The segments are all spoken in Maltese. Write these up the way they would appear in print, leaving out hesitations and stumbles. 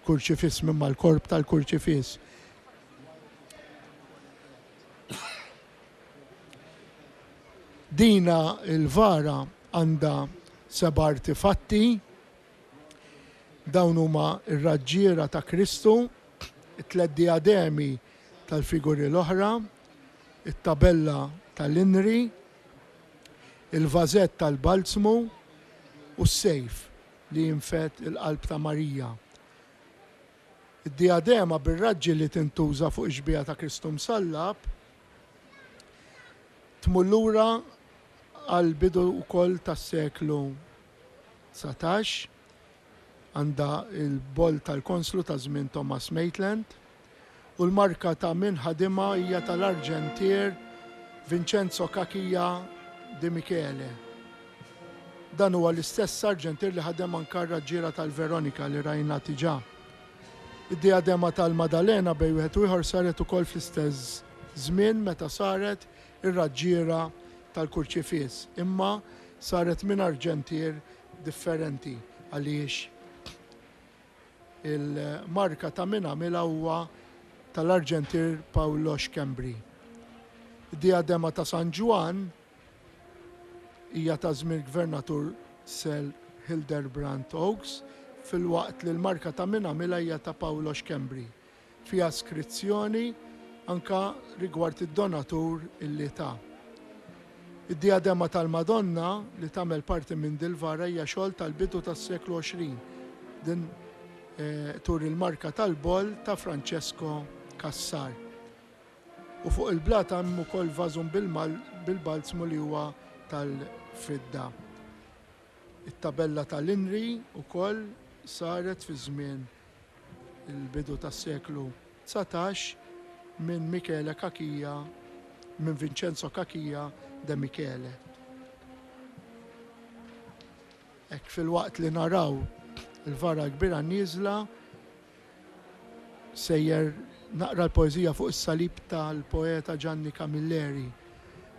kurċifiss minn mal-korp tal-kurċifiss. Dina il-vara għandha 7 artifatti, dawn huma ir-raġġiera ta' Kristu, it-3 diademi tal-figuri l-oħra, it-tabella tal-inri, il-vażett tal-balzmu u s-sejf li jinfet il-qalb ta' Marija. Id-diadema bir-raġġi li tintuża fuq ix-xbieħ ta' Kristu msallab tmur lura għal bidu wkoll tas-seklu 19, għandha il-bol tal-konslu ta' żmien Thomas Maitland u l-marka ta' min ħadimha hija tal-Arġentier Vincenzo Cacchia de Michele. Dan huwa l-istess Arġentier li ħadem anke r-raġġiera tal-Veronika li rajna diġà. Id-diadema tal-Madalena bejn wieħed u ieħor saret ukoll fl-istess żmien meta saret ir-raġġiera tal-kurċifiss, imma saret minn arġentier differenti għaliex il-marka ta' min għamilha huwa tal-arġentier Paolo Schembri. Id-diadema ta' San Juan hija ta' żmien gvernatur Sir Hildebrand Oaks, fil-waqt li l-marka ta' min għamilha hija ta' Paolo Schembri. Fiha skrizzjoni anka rigward id-donatur illi ta'. Id-diadema tal-Madonna li tagħmel parti minn dil-vara hija xogħol tal-bidu tas-seklu 20. Din tur il-marka tal-bol ta' Francesco Cassar. U fuq il-blat hemm ukoll vażum bil-balzmu li huwa tal-fidda. It-tabella tal-inri ukoll saret fi żmien il-bidu tas-seklu 19 minn Michele Cacchia, minn Vincenzo Cacchia de Michele. Hekk fil-waqt li naraw il-vara kbira nieżla sejjer naqra l-poeżija fuq is-salib tal-poeta Gianni Camilleri.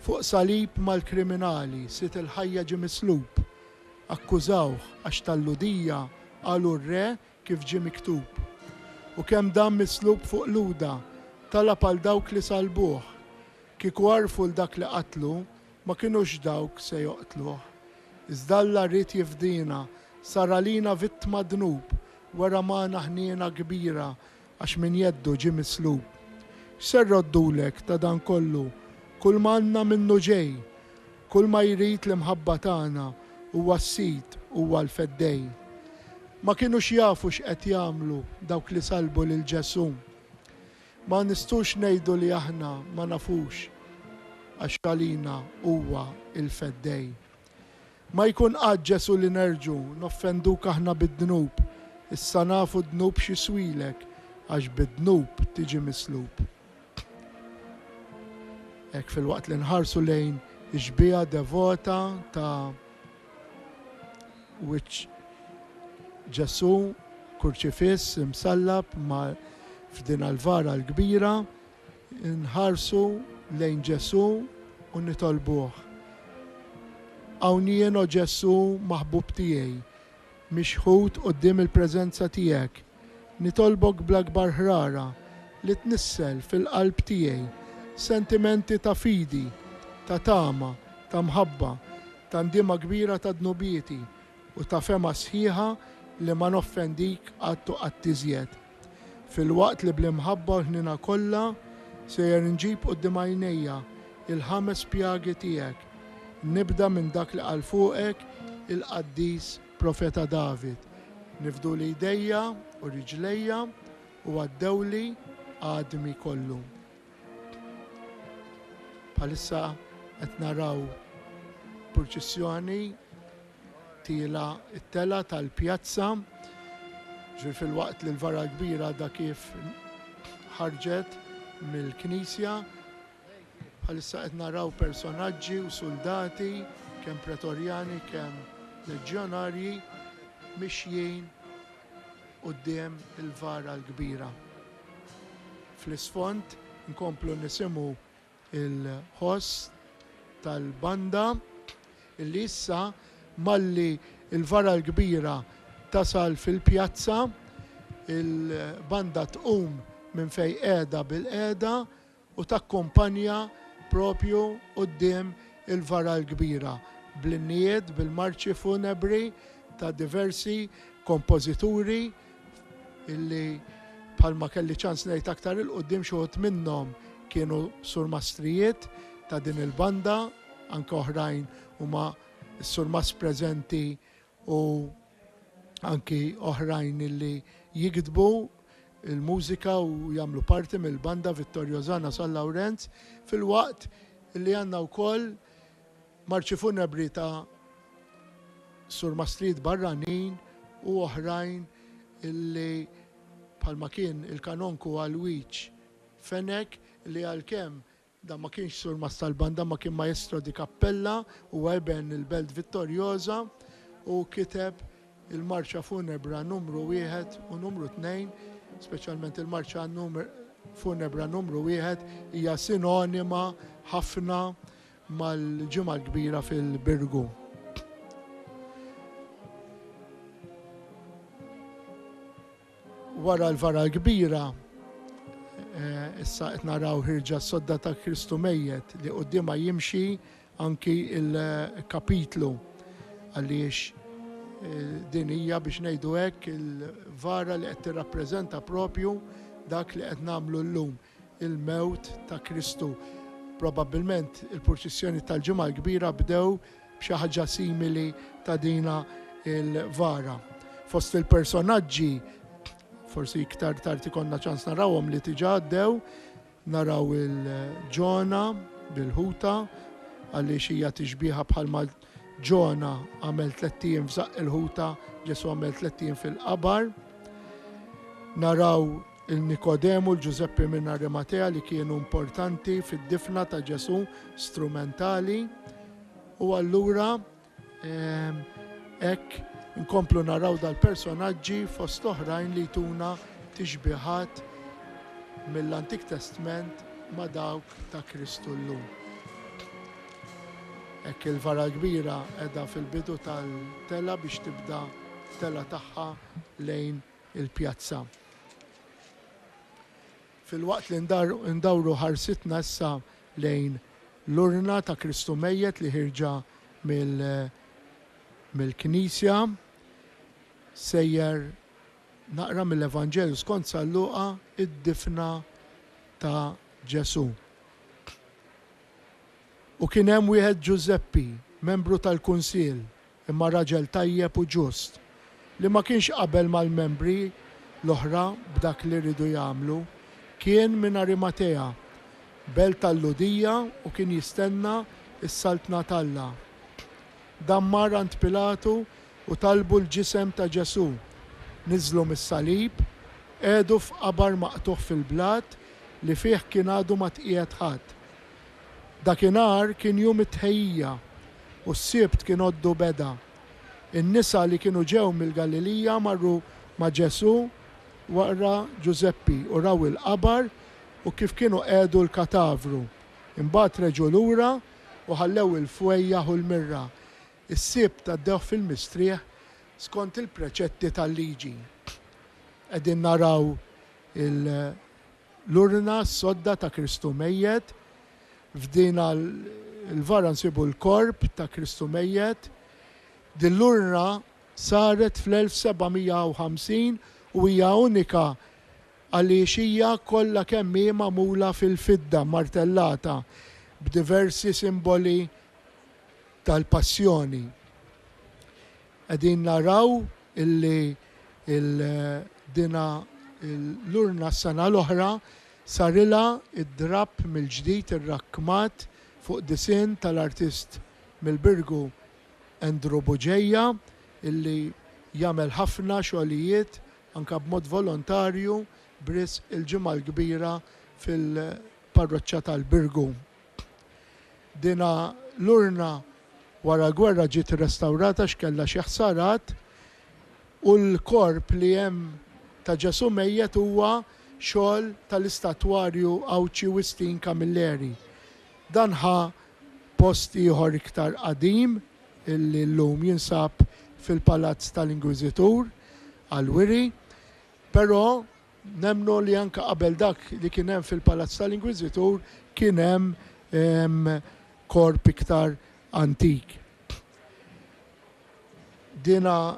Fuq salib mal-kriminali sit il-ħajja ġie mislub, akkużawh għax tal-ludija qalu r-re kif ġie miktub. U kemm dan mislub fuq luda talab għal dawk li salbuh, kieku għarfu l-dak li qatlu ma kienux dawk se joqtluh. Iżda Alla rrid jifdina, sar għalina vittma dnub, wara magħna ħniena kbira għax min jeddu ġie mislub. X'ser roddulek ta' dan kollu, kull ma għandna minnu ġej, kull ma jrid l-imħabba tagħna huwa s-sit huwa l-feddej. Ma kienux jafu x'qed jagħmlu dawk li salbu lil Ġesu. Ma nistux ngħidu li aħna ma nafux għax għalina huwa il-feddej. Ma jkun qatt Ġesu li nerġu noffenduk aħna bid-dnub, issa nafu d-dnub xi swilek għax bid-dnub tiġi mislub. Hekk fil-waqt li nħarsu lejn ix-xbieħa devota ta' wiċċ Ġesu kurċifiss imsallab ma' f'din l-vara l-kbira, nħarsu lejn Ġesu u nitolbuh. Hawn jien o Ġesu maħbub tiegħi, mixħud quddiem il-preżenza tiegħek, nitolbok bl-akbar ħrara li tnissel fil-qalb tiegħi sentimenti ta' fidi, ta' tama, ta' mħabba, ta' ndima kbira ta' dnubieti u ta' fema sħiħa li ma noffendik għattu għattiżjed. Fil-waqt li bl-imħabba ħnina kollha sejjer nġib quddiem għajnejja il-5 pjagi tiegħek. Nibda minn dak li qal fuqek il-qaddis Profeta David. Nifdu li jdejja u riġlejja u għaddewli għadmi kollu. Bħalissa qed naraw proċessjoni tila it-tela tal-pjazza, ġir fil-waqt li l-vara kbira da kif ħarġet mill-Knisja. Bħalissa qed naraw personaġġi u soldati kemm pretorjani kemm leġjonarji mixjin quddiem il-vara l-kbira. Fl-isfond nkomplu nisimgħu il-ħoss tal-banda illi issa malli il-vara l-kbira tasal fil-pjazza, il-banda tqum minn fej qiegħda bil-qiegħda u takkumpanja propju quddiem il-vara l-kbira bl-innijiet bil-marċi funebri ta' diversi kompożituri illi bħalma kelli ċans ngħid aktar il-qudiem xi wħud minnhom kienu surmastrijiet ta' din il-banda, anke oħrajn huma s-surmas preżenti u anki oħrajn illi jikdbu il-mużika u jagħmlu parti mill-banda Vittorio Zana San Lawrenz fil-waqt illi għandna wkoll marċi funebri ta' surmastrijiet barranin u oħrajn illi bħalma kien il-kanonku Alwiċ Fenek li għalkemm da ma kienx surmas tal-banda ma kien maestro di kappella u għeben il-Belt Vittorjosa u kiteb il-marċa funebra numru 1 u numru 2, speċjalment il-marċa funebra numru 1 hija sinonima ħafna mal-ġimgħa l-kbira fil-Birgu. Wara l-vara l-kbira issa qed naraw ħirġa s-sodda ta' Kristu Mejjed li qudiemha jimxi anki il-kapitlu għaliex din hija biex ngħidu hekk il-vara li qed tirrappreżenta propju dak li qed nagħmlu llum il-mewt ta' Kristu. Probabbilment il-proċessjoni tal-ġimgħa l-kbira bdew b'xi ħaġa simili ta' dina il-vara. Fost il-personaġġi forsi iktar tard ikonna ċans narawhom li tiġa għaddew, naraw il-Ġona bil-ħuta għaliex hija tixbieħa bħalma Ġona għamel 3 ijiem f'żaq il-ħuta, Ġesu għamel 3 ijiem fil-qabar. Naraw il-Nikodemu, l-Giuseppe minn Arimatea li kienu importanti fid-difna ta' Ġesu, strumentali. U allura hekk nkomplu naraw dal-personaġġi fost oħrajn li jtuna tixbiħat mill-Antik Testament ma' dawk ta' Kristu llum. Hekk il-vara kbira qiegħda fil-bidu tal-tela biex tibda tela tagħha lejn il-pjazza. Fil-waqt li ndawru ħarsitna issa lejn l-urna ta' Kristu Mejjed li ħirġa mill-Knisja sejjer naqra mill-Evanġelju skont San Luqa id-difna ta' Ġesu. U kien hemm wieħed Giuseppi, membru tal-Kunsill, imma raġel tajjeb u ġust, li ma kienx qabel mal-membri l-oħra b'dak li rridu jagħmlu, kien minn Arimatea, belt tal-Ludija u kien jistenna is-Saltna Talla. Dammar għand Pilatu u talbu l-ġisem ta' Ġesu. Niżlu mis-salib, qiegħdu f'qabar maqtuħ fil-blat li fih kien għadu ma tqiegħed ħadd. Dakinhar kien jum it-tħejjija u s-sibt kien għoddu beda. In-nisa li kienu ġew mill-Galilija marru ma' Ġesu wara Giuseppi u raw il-qabar u kif kienu qiegħdu l-katavru. Imbagħad reġgħu lura u ħallew il-fwejjaħ u l-mirra. Is-sibt għaddew fil-mistrieħ skont il-preċetti tal-liġi. Qegħdin naraw l-urna s-sodda ta' Kristu Mejjed, f'din il-vara nsibu l-korp ta' Kristu Mejjed. Din l-urna saret fl-1750 u hija unika għaliex hija kollha kemm hi magħmula fil-fidda martellata b'diversi simboli tal-passjoni. Qegħdin naraw illi l-urna s-sena l-oħra sarilha id-drab mill-ġdid irrakkmat fuq disinn tal-artist mill-Birgu Andrew Buġejja illi jagħmel ħafna xogħlijiet anke b'mod volontarju bris il-ġimgħa l-kbira fil-parroċċja tal-Birgu. Dina l-urna wara gwerra ġiet irrestawrata x'kellha xi ħsarat u l-korp li hemm ta' Ġesu Mejjed huwa xogħol tal-istatwarju Awċi Wistin Camilleri. Dan ħa post ieħor iktar qadim illi llum jinsab fil-Palazz tal-Inkwiżitur għal-Wiri Però nemnu li anka qabel dak li kien hemm fil-Palazz tal-Inkwiżitur kien hemm korp iktar antik. Dina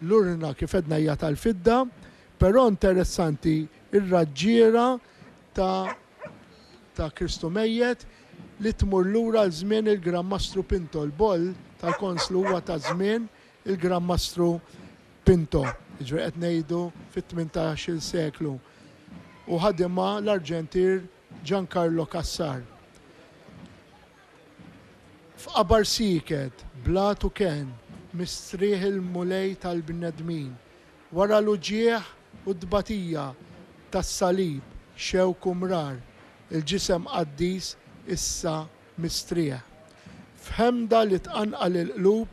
l-urna kif edna hija tal-fidda, però interessanti ir-raġġiera ta' Kristu Mejjed li tmur lura l-żmien il-Gran Mastru Pinto. L-boll tal-konslu huwa ta' żmien il-Gran Mastru Pinto, ġri qed ngħidu fit-18 seklu. U ħadimha l-Arġentir Giancarlo Cassar. F'qabar siket, blatu kien, mistrieħ il-mulej tal-bnedmin, wara l-uġieħ u d-batija tas-salib xew kumrar, il-ġisem qaddis issa mistrieħ. F'ħemda li tqanqal il-qlub,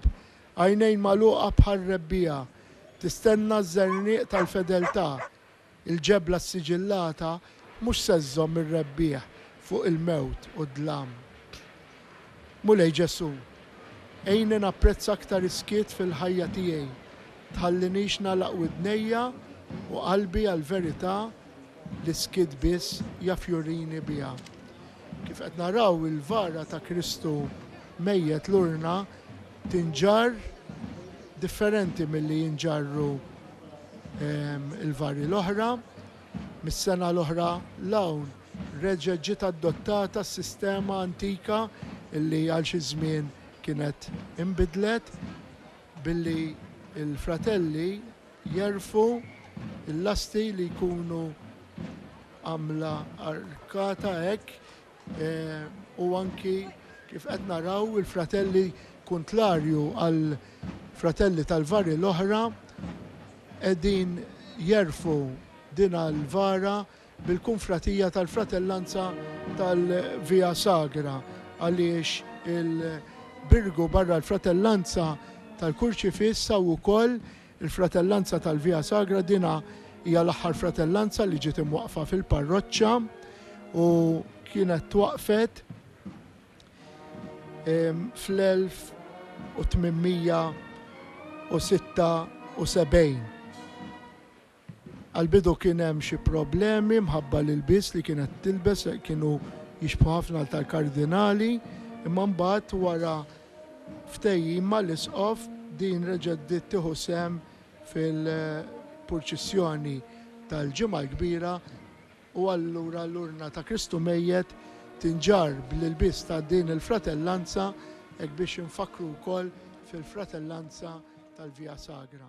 għajnejn magħluqa bħal rebbija, tistenna ż-żernieq tal-fedeltà, il-ġebla s-siġillata mhux se żżomm ir-rebbieħ fuq il-mewt u d-dlam. Mulej Ġesu, ejni napprezza aktar iskiet fil-ħajja tiegħi, tħallinix nagħlaq widnejja u qalbi għall-verità li skiet biss jafjurini biha. Kif qed naraw il-vara ta' Kristu Mejjed l-urna tinġar differenti milli jinġarru il-vari l-oħra. Mis-sena l-oħra l-hawn reġgħet ġiet adottata s-sistema antika illi għal xi żmien kienet inbidlet billi il-fratelli jerfu il-lasti li jkunu għamla arkata hekk u anki kif qed naraw il-fratelli kontlarju għal fratelli tal-vari l-oħra qegħdin jerfu din l-vara bil-kunfratija tal-fratellanza tal-Via Sagra għaliex il-birgu barra l-fratellanza tal-Kurċifissa u wkoll il-fratellanza tal-Via Sagra dina hija l-aħħar fratellanza li ġiet imwaqfa fil-parroċċa u kienet twaqfet fl-1876. Għal-bidu kien hemm xi problemi mħabba l-ilbies li kienet tilbes kienu jixbħu ħafna tal-kardinali, imma mbagħad wara ftehim mal-isqof din reġgħet tieħu sehem fil-purċissjoni tal-ġimgħa l-kbira u allura l-urna ta' Kristu Mejjed tinġar bl-ilbies ta' din il-fratellanza hekk biex infakru wkoll fil-fratellanza tal-Via Sagra.